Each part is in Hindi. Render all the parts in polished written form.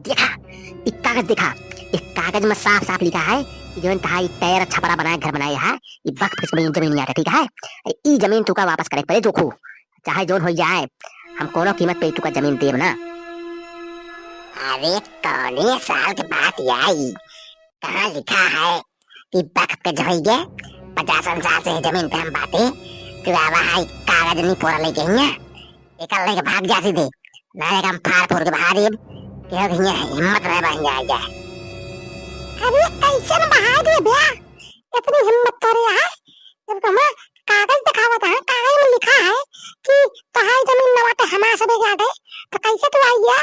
देखा, एक कागज देखा। एक कागज में साफ साफ लिखा है कि जो तहा तैयार छपरा बनाए घर बनाए है ये वक्त जमीन जमीन नहीं आता, ठीक है। ई जमीन तुका वापस करे पड़े जोखो, चाहे जोन हो जाए, हम कोनो कीमत पे तुका जमीन देब ना। अरे कौने साल के बात आई, कहाँ लिखा है कि वक्त के जमीन 50 साल से जमीन पे हम बाटे तू आवा है कागज नहीं पूरा लेके हिया एकल लेके भाग जाती दे ना एक हम फाड़ फोड़ के बाहर अब क्या हिया हिम्मत रहे बन जाएगा। अरे कैसे न बहा दे बे, इतनी हिम्मत करे है जब हमें कागज दिखावा था, कागज में लिखा है कि तहाई जमीन न बाटे हमारे सबे के आगे, तो कैसे तू आई है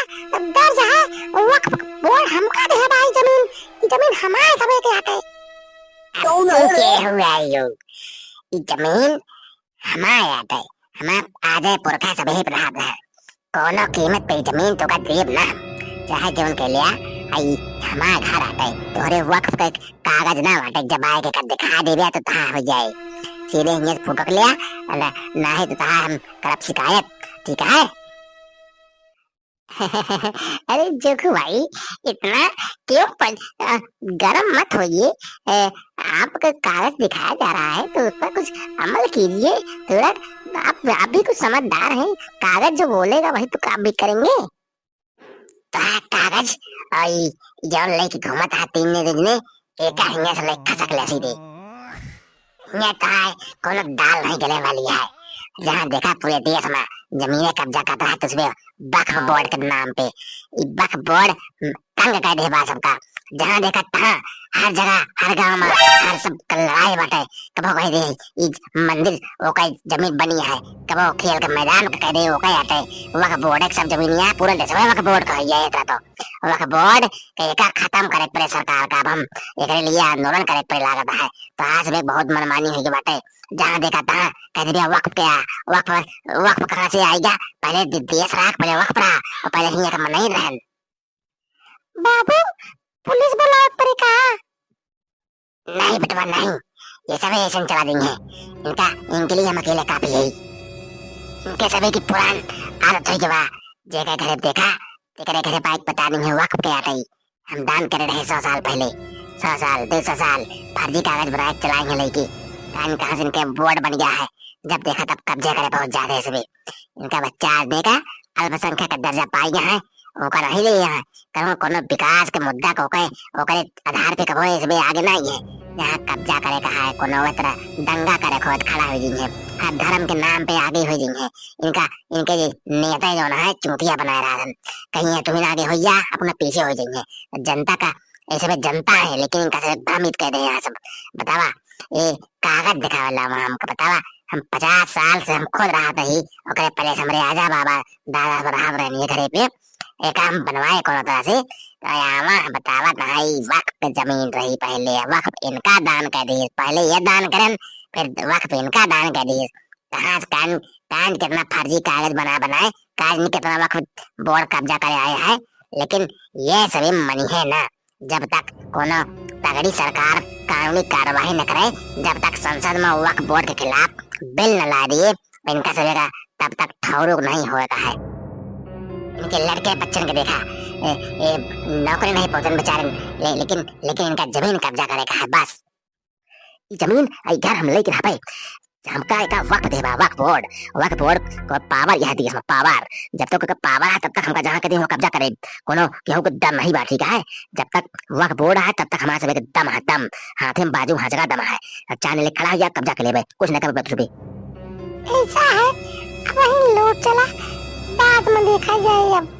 दर्ज है वक्फ बोर्ड हमका दे भाई जमीन, ये जमीन हमारे सबे के आगे। कौन है हुआ यो ये जमीन हमारे आगे, हमारे आगे पुरखा सबे पे रहा है, कोनो कीमत पे जमीन तो का देब ना, चाहे जोन के लिया आई हमारे घर आते तोरे वक्फ के कागज ना बाटे जब आए के कर दिखा देबे तो तहा हो जाए सीधे हिया फुटक लिया ना है तो तहा हम करब शिकायत, ठीक है। अरे जोखू भाई इतना क्यों गरम मत होइए, आपका कागज दिखाया जा रहा है तो उस पर कुछ अमल कीजिए थोड़ा। आप भी कुछ समझदार हैं, कागज जो बोलेगा वही तो काम भी करेंगे। तो कागज और जौन लेके घूमत है 3 दिन ने एक हिंगे से लेके खसक ले सीधे हिंगे तो है कोनो दाल नहीं गले वाली है, जहाँ देखा पूरे देश में जमीनें कब्जा कर रहा है तो उसमें वक्फ बोर्ड के नाम पे वक्फ बोर्ड तंग कर दे बा सबका, जहाँ देखा तहाँ हर जगह हर गांव में हर सब लड़ाई बाटे, कबो कह दे ई मंदिर ओका जमीन बनी है, कबो खेल के मैदान कह दे ओका आटे वक्फ बोर्ड एक सब जमीनिया पूरा देश में वक्फ बोर्ड कह जाए तो वक्फ बोर्ड के एका खत्म करे पड़े सरकार का, अब हम एकरे लिए आंदोलन करे पड़े लागत है। तो आज में बहुत मनमानी हुई बाटे, जहाँ देखा तहाँ कह दे वक्फ क्या वक्फ कहाँ से आएगा, पहले देश राख पहले वक्फ रहा और पहले हिंया का मन नहीं रहन। बाबू पुलिस बुलाए पड़े का? नहीं बेटवा नहीं, ये सब ऐसे चला देंगे, इनका इनके लिए हम अकेले काफी है, इनके सभी की पुरान आदत हुई जवा जगह घरे देखा तेरे घरे बाइक बता देंगे वक्फ के आटे हम दान करे रहे 100 साल पहले, 100 साल 200 साल फर्जी कागज बनाए चलाएंगे लेके दान कहाँ से इनके बोर्ड बन गया है, जब देखा तब कब्जे करे बहुत ज्यादा है सभी, इनका बच्चा देखा अल्पसंख्यक का दर्जा पाई गया है ओका नहीं ले है करो कोनो विकास के मुद्दा को ओकरे आधार पे कबो इसमें आगे नहीं है, यहाँ कब्जा करे कहा है कोनो तरह दंगा करे खोद खड़ा हो जिंगे हर धर्म के नाम पे आगे हो जिंगे, इनका इनके नेता जो है चूतिया बनाए रहा है, कहीं तुम्हें आगे हो जा अपना पीछे हो जाएंगे, जनता का ऐसे में जनता है लेकिन इनका सब भ्रमित कर दे यहाँ सब। बतावा ये कागज दिखावा हमको बतावा, हम 50 साल से हम खुद रहा ही ओकरे पहले से हमारे आजा बाबा दादा रहा रहनी है घरे पे एक काम बनवाए कोनो तरह से, तो यहाँ बतावा नहीं वक्फ पे जमीन रही पहले वक्फ इनका दान कर दी, पहले ये दान करें फिर वक्फ इनका दान कर दी, कहाँ कान कान कितना फर्जी कागज बनाए कागज में कितना वक्फ बोर्ड कब्जा करे आए हैं, लेकिन ये सभी मनी है ना, जब तक कोनो तगड़ी सरकार कानूनी कार्रवाई न करे, जब तक संसद में वक्फ बोर्ड के खिलाफ बिल न ला दिए इनका सभी का तब तक ठौरुक नहीं होता है। इनके लड़के बच्चन के देखा नौकरी नहीं पहुंचन बेचारे लेकिन इनका जमीन कब्जा करे का है बस, जमीन आई घर हम लेके रह पाए, हमका एक वक्त देबा वक्त बोर्ड को पावर यह देश में पावर, जब तक का पावर है तब तक हमका जहाँ कदे वो कब्जा करे कोनो केहू को दम नहीं बा, ठीक है। जब तक वक्त बोर्ड है तब तक हमारा सब दम है, दम हाथे में बाजू हजरा दम है, चाहे ले खड़ा या कब्जा कर ले कुछ न कर भी ऐसा है अब वही लौट चला बाद में देखा जाए अब।